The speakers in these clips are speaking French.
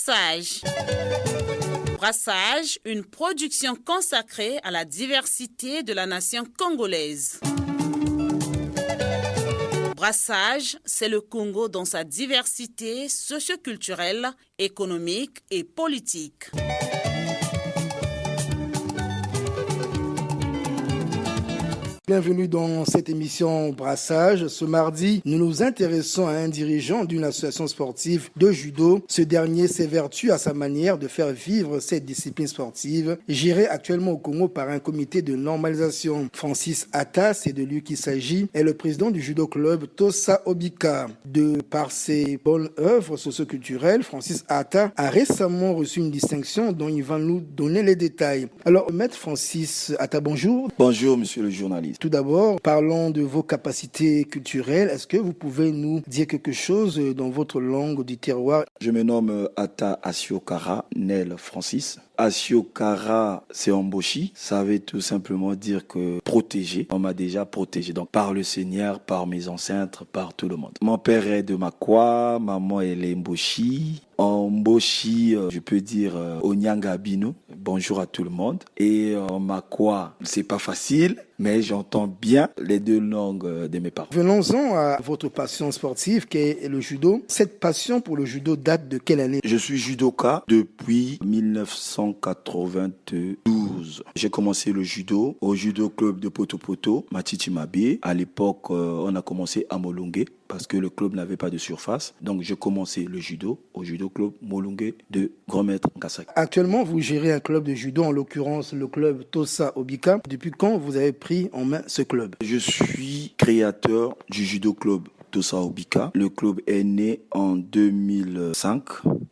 Brassage. Brassage, une production consacrée à la diversité de la nation congolaise. Brassage, c'est le Congo dans sa diversité socio-culturelle, économique et politique. Bienvenue dans cette émission Brassage. Ce mardi, nous nous intéressons à un dirigeant d'une association sportive de judo. Ce dernier s'évertue à sa manière de faire vivre cette discipline sportive, gérée actuellement au Congo par un comité de normalisation. Francis Atta, c'est de lui qu'il s'agit, est le président du judo club Tosa Obika. De par ses bonnes œuvres socio-culturelles, Francis Atta a récemment reçu une distinction dont il va nous donner les détails. Alors, Maître Francis Atta, bonjour. Bonjour, monsieur le journaliste. Tout d'abord, parlons de vos capacités culturelles. Est-ce que vous pouvez nous dire quelque chose dans votre langue du terroir? Je me nomme Atta Asiokara Nel Francis. Asiokara, c'est Omboshi. Ça veut tout simplement dire que protégé. On m'a déjà protégé. Donc, par le Seigneur, par mes ancêtres, par tout le monde. Mon père est de Makwa, maman elle est Mboshi. En Mboshi, je peux dire Onyanga Bino. Bonjour à tout le monde. Et en Makwa, c'est pas facile, mais j'entends bien les deux langues de mes parents. Venons-en à votre passion sportive qui est le judo. Cette passion pour le judo date de quelle année? Je suis judoka depuis 1992. J'ai commencé le judo au judo club de Poto Poto, Matiti Mabé. À l'époque, on a commencé à Molunge parce que le club n'avait pas de surface. Donc, j'ai commencé le judo au judo club Molunge de Grand Maître Ngasaki. Actuellement, vous gérez un club de judo, en l'occurrence le club Tosa Obika. Depuis quand vous avez pris en main ce club? Je suis créateur du judo club Tosa Obika. Le club est né en 2005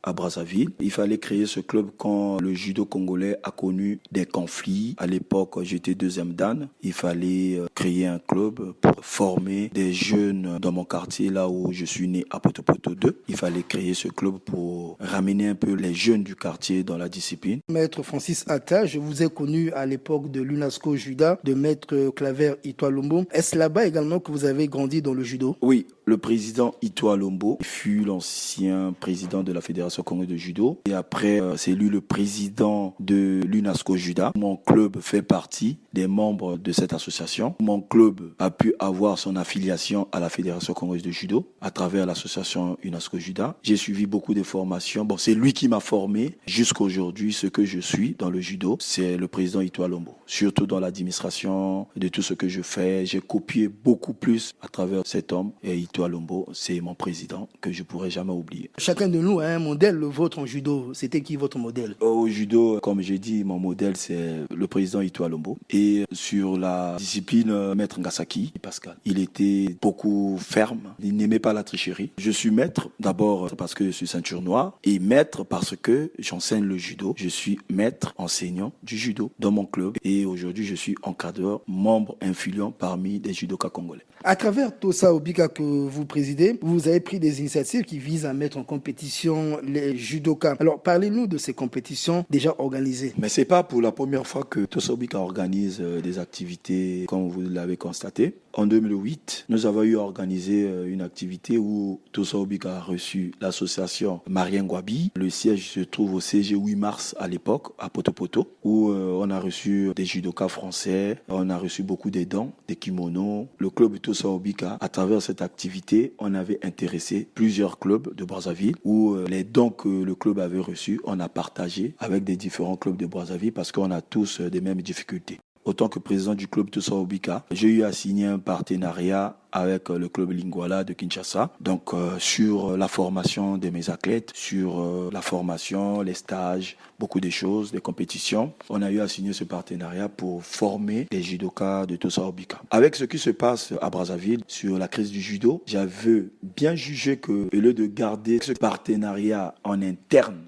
à Brazzaville. Il fallait créer ce club quand le judo congolais a connu des conflits. À l'époque, j'étais deuxième dan. Il fallait créer un club pour former des jeunes dans mon quartier, là où je suis né à Poto Poto 2. Il fallait créer ce club pour ramener un peu les jeunes du quartier dans la discipline. Maître Francis Atta, je vous ai connu à l'époque de l'UNASCO Juda, de Maître Claver Itoa Lombo. Est-ce là-bas également que vous avez grandi dans le judo? Oui. Le président Itoa Lombo fut l'ancien président de la Fédération congolaise de judo. Et après, c'est lui le président de l'UNASCO Juda. Mon club fait partie des membres de cette association. Mon club a pu avoir son affiliation à la Fédération congolaise de judo à travers l'association UNASCO Juda. J'ai suivi beaucoup de formations. Bon, c'est lui qui m'a formé jusqu'à aujourd'hui. Ce que je suis dans le judo, c'est le président Itoa Lombo. Surtout dans l'administration de tout ce que je fais. J'ai copié beaucoup plus à travers cet homme. Et Itoa Lombo, c'est mon président que je pourrai jamais oublier. Chacun de nous a un modèle, le vôtre en judo. C'était qui votre modèle? Au judo, comme j'ai dit, mon modèle c'est le président Itoa Lombo. Et sur la discipline, Maître Ngasaki, Pascal. Il était beaucoup ferme, il n'aimait pas la tricherie. Je suis maître d'abord parce que je suis ceinture noire et maître parce que j'enseigne le judo. Je suis maître enseignant du judo dans mon club et aujourd'hui je suis encadreur, membre influent parmi des judokas congolais. À travers Tosa Obika que vous présidez, vous avez pris des initiatives qui visent à mettre en compétition les judokas. Alors, parlez-nous de ces compétitions déjà organisées. Mais c'est pas pour la première fois que Tosa Obika organise des activités, comme vous l'avez constaté. En 2008, nous avons eu organisé une activité où Tosa Obika a reçu l'association Marien Gwabi. Le siège se trouve au CG 8 mars à l'époque, à Poto Poto, où on a reçu des judokas français, on a reçu beaucoup de dons, des kimonos. Le club Tosa Obika, à travers cette activité, on avait intéressé plusieurs clubs de Brazzaville, où les dons que le club avait reçus, on a partagé avec des différents clubs de Brazzaville parce qu'on a tous des mêmes difficultés. Autant que président du club Tosa Obika, j'ai eu à signer un partenariat avec le club Lingwala de Kinshasa. Donc sur la formation de mes athlètes, sur la formation, les stages, beaucoup de choses, des compétitions. On a eu à signer ce partenariat pour former les judokas de Tosa Obika. Avec ce qui se passe à Brazzaville sur la crise du judo, j'avais bien jugé que, au lieu de garder ce partenariat en interne,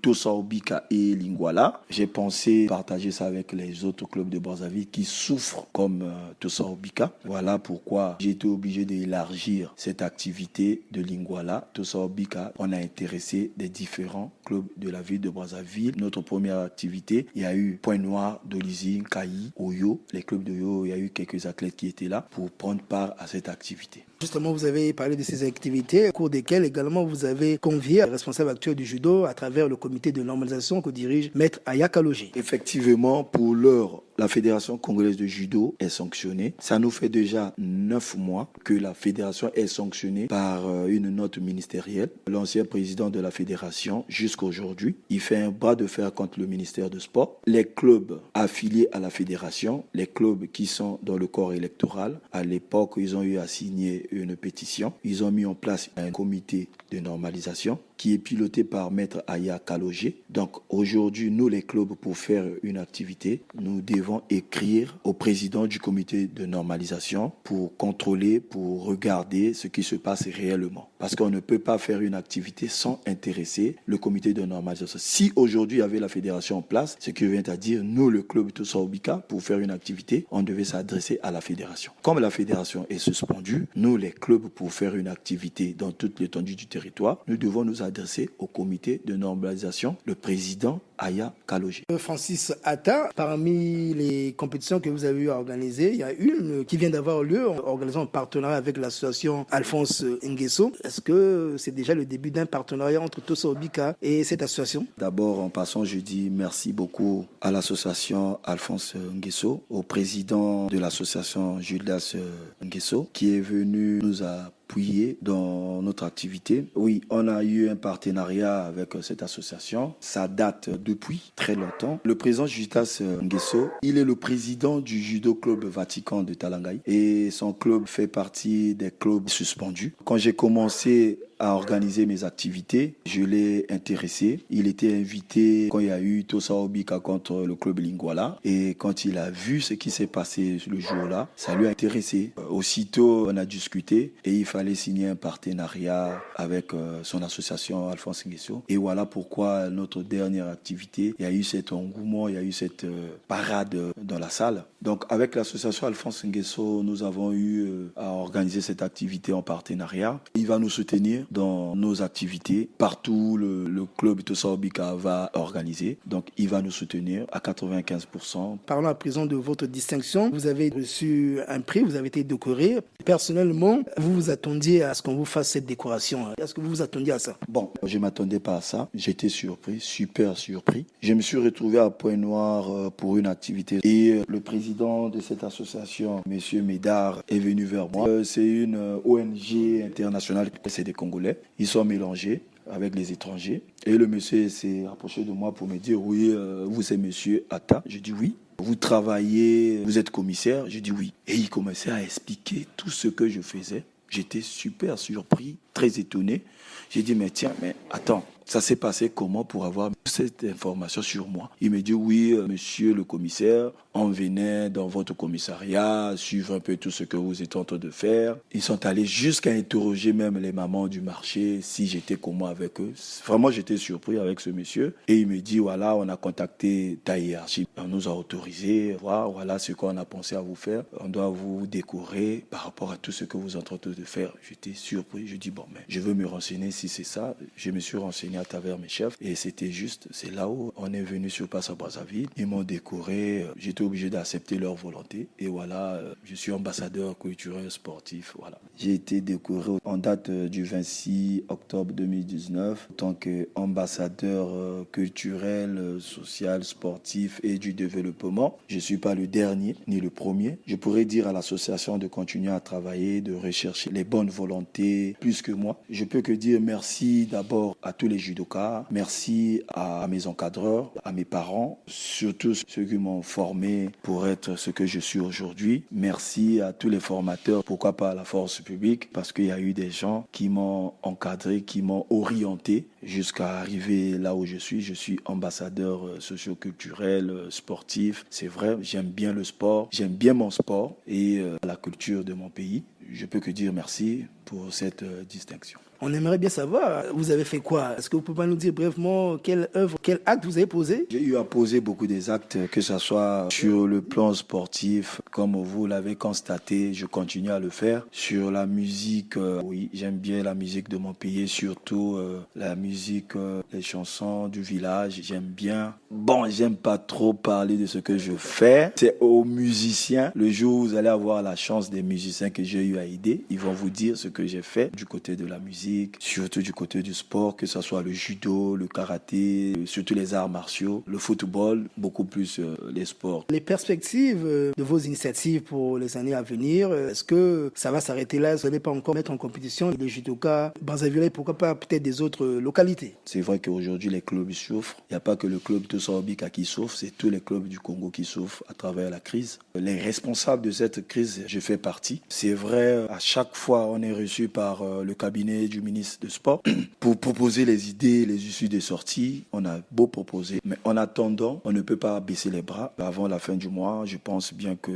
Tosa Obika et Lingwala, j'ai pensé partager ça avec les autres clubs de Brazzaville qui souffrent comme Tosa Obika. Voilà pourquoi j'ai été obligé d'élargir cette activité de Lingwala. Tosa Obika, on a intéressé des différents clubs clubs de la ville de Brazzaville. Notre première activité, il y a eu Pointe-Noire, Dolizing, Kayi, Oyo. Les clubs de Oyo, il y a eu quelques athlètes qui étaient là pour prendre part à cette activité. Justement, vous avez parlé de ces activités, au cours desquelles également vous avez convié le responsable actuel du judo à travers le comité de normalisation que dirige Maître Aya Kaloge. Effectivement, pour l'heure, la Fédération congolaise de judo est sanctionnée. Ça nous fait déjà 9 mois que la fédération est sanctionnée par une note ministérielle. L'ancien président de la fédération, jusqu'à aujourd'hui, il fait un bras de fer contre le ministère de Sport. Les clubs affiliés à la fédération, les clubs qui sont dans le corps électoral, à l'époque, ils ont eu à signer une pétition. Ils ont mis en place un comité de normalisation qui est piloté par Maître Aya Kaloge. Donc aujourd'hui, nous les clubs, pour faire une activité, nous devons écrire au président du comité de normalisation pour contrôler, pour regarder ce qui se passe réellement. Parce qu'on ne peut pas faire une activité sans intéresser le comité de normalisation. Si aujourd'hui il y avait la fédération en place, ce qui vient à dire, nous le club Tosa Obika, pour faire une activité, on devait s'adresser à la fédération. Comme la fédération est suspendue, nous les clubs, pour faire une activité dans toute l'étendue du territoire, nous devons nous adresser au comité de normalisation, le président Aya Kaloge. Francis Atta, parmi les compétitions que vous avez eu à organiser, il y a une qui vient d'avoir lieu, organisée en partenariat avec l'association Alphonse Nguesso. Est-ce que c'est déjà le début d'un partenariat entre Tosa Obika et cette association? D'abord, en passant, je dis merci beaucoup à l'association Alphonse Nguesso, au président de l'association Judas Nguesso, qui est venu nous appuyer dans notre activité. Oui, on a eu un partenariat avec cette association. Ça date depuis très longtemps. Le président Judas Nguesso, il est le président du Judo Club Vatican de Talangaï et son club fait partie des clubs suspendus. Quand j'ai commencé à organiser mes activités, je l'ai intéressé. Il était invité quand il y a eu Tosa Obika contre le club Lingwala. Et quand il a vu ce qui s'est passé le jour-là, ça lui a intéressé. Aussitôt, on a discuté et il fallait signer un partenariat avec son association Alphonse Nguesso. Et voilà pourquoi notre dernière activité, il y a eu cet engouement, il y a eu cette parade dans la salle. Donc avec l'association Alphonse Nguesso, nous avons eu à organiser cette activité en partenariat. Il va nous soutenir dans nos activités. Partout, le club Tosa Obika va organiser. Donc, il va nous soutenir à 95%. Parlons à présent de votre distinction. Vous avez reçu un prix, vous avez été décoré. Personnellement, vous vous attendiez à ce qu'on vous fasse cette décoration. Est-ce que vous vous attendiez à ça? Bon, je ne m'attendais pas à ça. J'étais surpris, super surpris. Je me suis retrouvé à Pointe-Noire pour une activité. Et le président de cette association, M. Médard, est venu vers moi. C'est une ONG internationale, c'est des Congolais. Ils sont mélangés avec les étrangers. Et le monsieur s'est approché de moi pour me dire, oui, vous c'est monsieur Atta. Je dis oui. Vous travaillez, vous êtes commissaire? Je dis oui. Et il commençait à expliquer tout ce que je faisais. J'étais super surpris, très étonné. J'ai dit, mais tiens, mais attends, ça s'est passé comment pour avoir cette information sur moi? Il me dit, oui, monsieur le commissaire, on venait dans votre commissariat, suivre un peu tout ce que vous êtes en train de faire. Ils sont allés jusqu'à interroger même les mamans du marché, si j'étais comment avec eux. Vraiment, j'étais surpris avec ce monsieur. Et il me dit, voilà, on a contacté ta hiérarchie. On nous a autorisé, voilà ce qu'on a pensé à vous faire. On doit vous décorer par rapport à tout ce que vous êtes en train de faire. J'étais surpris. Je dis, bon, mais je veux me renseigner si c'est ça. Je me suis renseigné à travers mes chefs et c'était juste, c'est là où on est venu sur place à Brazzaville. Ils m'ont décoré, j'étais obligé d'accepter leur volonté et voilà, je suis ambassadeur culturel sportif. Voilà. J'ai été décoré en date du 26 octobre 2019 en tant qu'ambassadeur culturel, social, sportif et du développement. Je ne suis pas le dernier ni le premier. Je pourrais dire à l'association de continuer à travailler, de rechercher les bonnes volontés plus que moi. Je peux que dire merci d'abord à tous les judokas, merci à mes encadreurs, à mes parents, surtout ceux qui m'ont formé pour être ce que je suis aujourd'hui. Merci à tous les formateurs, pourquoi pas à la force publique, parce qu'il y a eu des gens qui m'ont encadré, qui m'ont orienté jusqu'à arriver là où je suis. Je suis ambassadeur socio-culturel, sportif. C'est vrai, j'aime bien le sport, j'aime bien mon sport et la culture de mon pays. je peux que dire merci pour cette distinction. On aimerait bien savoir, vous avez fait quoi? Est-ce que vous pouvez nous dire brièvement quelle œuvre, quel acte vous avez posé? J'ai eu à poser beaucoup des actes, que ce soit sur le plan sportif, comme vous l'avez constaté, je continue à le faire. Sur la musique, oui, j'aime bien la musique de mon pays, surtout la musique, les chansons du village, j'aime bien. Bon, j'aime pas trop parler de ce que je fais. C'est aux musiciens. Le jour où vous allez avoir la chance des musiciens que j'ai eu à aider, ils vont vous dire ce que j'ai fait du côté de la musique, surtout du côté du sport, que ce soit le judo, le karaté, surtout les arts martiaux, le football, beaucoup plus les sports. Les perspectives de vos initiatives pour les années à venir, est-ce que ça va s'arrêter là? Vous n'allez pas encore mettre en compétition les judokas Brazzaville, pourquoi pas peut-être des autres localités? C'est vrai qu'aujourd'hui les clubs souffrent. Il n'y a pas que le club Tosa Obika qui souffre, c'est tous les clubs du Congo qui souffrent à travers la crise. Les responsables de cette crise, je fais partie. C'est vrai, à chaque fois on est reçu par le cabinet du ministre de Sport pour proposer les idées, les issues des sorties. On a beau proposer, mais en attendant, on ne peut pas baisser les bras. Avant la fin du mois, je pense bien que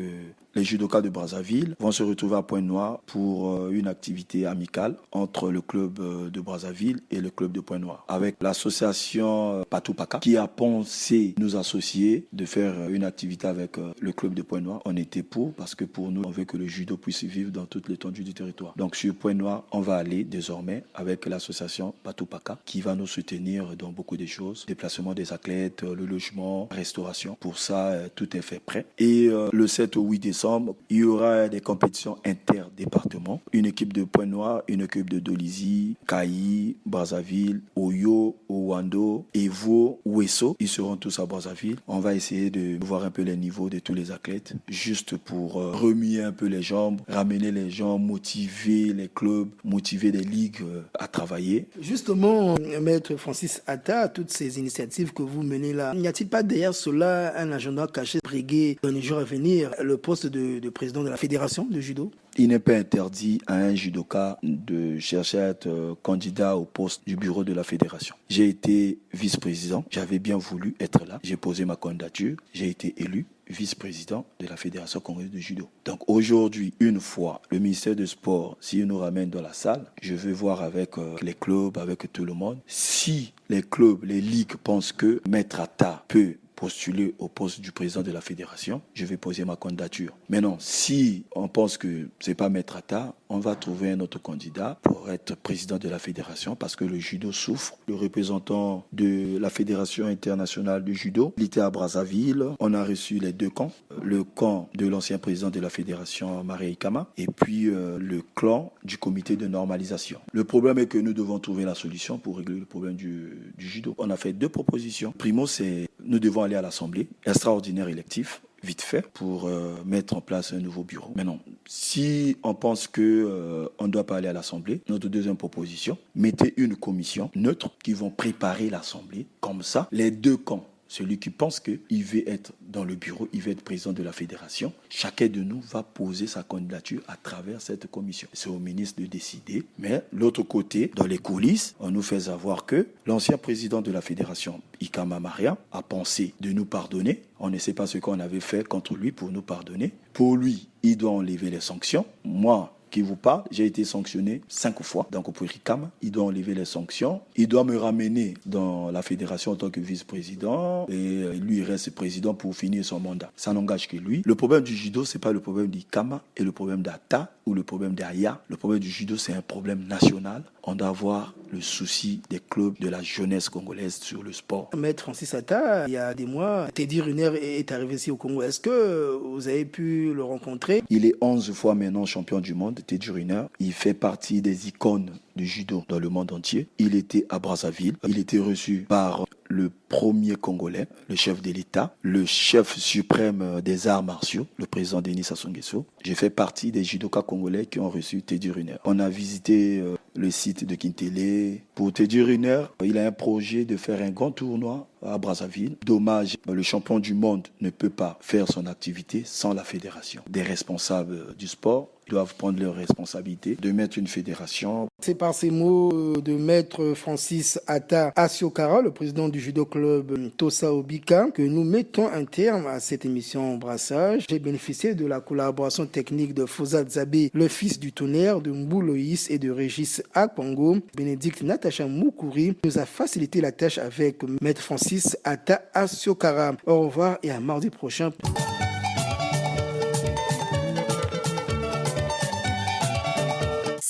les judokas de Brazzaville vont se retrouver à Pointe-Noire pour une activité amicale entre le club de Brazzaville et le club de Pointe-Noire. Avec l'association Patou Paka qui a pensé nous associer, de faire une activité avec le club de Pointe-Noire. On était pour, parce que pour nous, on veut que le judo puisse vivre dans toute l'étendue du territoire. Donc sur Pointe-Noire, on va aller désormais avec l'association Patou Paka qui va nous soutenir dans beaucoup de choses. Déplacement des athlètes, le logement, restauration. Pour ça, tout est fait prêt. Et le 7 au 8 décembre, il y aura des compétitions interdépartements. Une équipe de Pointe-Noire, une équipe de Dolisie, Kayi, Brazzaville, Oyo, Owando, Evo, Ouesso. Ils seront tous à Brazzaville. On va essayer de voir un peu les niveaux de tous les athlètes, juste pour remuer un peu les jambes, ramener les gens, motiver les clubs, motiver les ligues à travailler. Justement, Maître Francis Atta, toutes ces initiatives que vous menez là, n'y a-t-il pas derrière cela un agenda caché, brigué dans les jours à venir, le poste de président de la fédération de judo? Il n'est pas interdit à un judoka de chercher à être candidat au poste du bureau de la fédération. J'ai été vice-président, j'avais bien voulu être là, j'ai posé ma candidature, j'ai été élu vice-président de la Fédération congolaise de judo. Donc aujourd'hui, une fois le ministère du Sport, s'il nous ramène dans la salle, je vais voir avec les clubs, avec tout le monde. Si les clubs, les ligues pensent que Maître Atta peut postuler au poste du président de la fédération, je vais poser ma candidature. Maintenant, si on pense que c'est pas Maître Atta, on va trouver un autre candidat pour être président de la fédération parce que le judo souffre. Le représentant de la Fédération internationale de judo, il était à Brazzaville. On a reçu les deux camps. Le camp de l'ancien président de la fédération, Marie Ikama, et puis le clan du comité de normalisation. Le problème est que nous devons trouver la solution pour régler le problème du judo. On a fait deux propositions. Primo, c'est nous devons aller à l'Assemblée, extraordinaire électif, vite fait, pour mettre en place un nouveau bureau. Maintenant, si on pense que on ne doit pas aller à l'Assemblée, notre deuxième proposition, mettez une commission neutre qui vont préparer l'Assemblée. Comme ça, les deux camps, celui qui pense qu'il veut être dans le bureau, il veut être président de la fédération, chacun de nous va poser sa candidature à travers cette commission. C'est au ministre de décider. Mais l'autre côté, dans les coulisses, on nous fait savoir que l'ancien président de la fédération, Ikama Maria, a pensé de nous pardonner. On ne sait pas ce qu'on avait fait contre lui pour nous pardonner. Pour lui, il doit enlever les sanctions. Moi, qui vous parle, j'ai été sanctionné 5 fois. Donc pour Ikama, il doit enlever les sanctions. Il doit me ramener dans la fédération en tant que vice-président et lui il reste président pour finir son mandat. Ça n'engage que lui. Le problème du judo, c'est pas le problème d'Ikama et le problème d'Atta ou le problème d'Aya. Le problème du judo, c'est un problème national. On doit avoir le souci des clubs de la jeunesse congolaise sur le sport. Maître Francis Atta, il y a des mois, Teddy Riner est arrivé ici au Congo. Est-ce que vous avez pu le rencontrer? Il est 11 fois maintenant champion du monde, Teddy Riner. Il fait partie des icônes du judo dans le monde entier. Il était à Brazzaville. Il était reçu par le premier Congolais, le chef de l'État, le chef suprême des arts martiaux, le président Denis Sassou Nguesso. J'ai fait partie des judokas congolais qui ont reçu Teddy Riner. On a visité le site de Kintélé. Pour Teddy Riner, il a un projet de faire un grand tournoi à Brazzaville. Dommage, le champion du monde ne peut pas faire son activité sans la fédération. Des responsables du sport doivent prendre leurs responsabilités de mettre une fédération. C'est par ces mots de maître Francis Atta Asiokara, le président du judo club Tosa Obika, que nous mettons un terme à cette émission Brassage. J'ai bénéficié de la collaboration technique de Fosa Zabé, le fils du tonnerre, de Mbouloïs et de Régis Akwango. Bénédicte Natacha Moukouri nous a facilité la tâche avec maître Francis Atta Asiokara. Au revoir et à mardi prochain.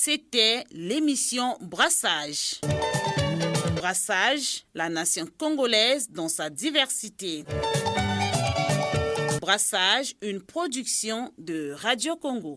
C'était l'émission Brassage. Brassage, la nation congolaise dans sa diversité. Brassage, une production de Radio Congo.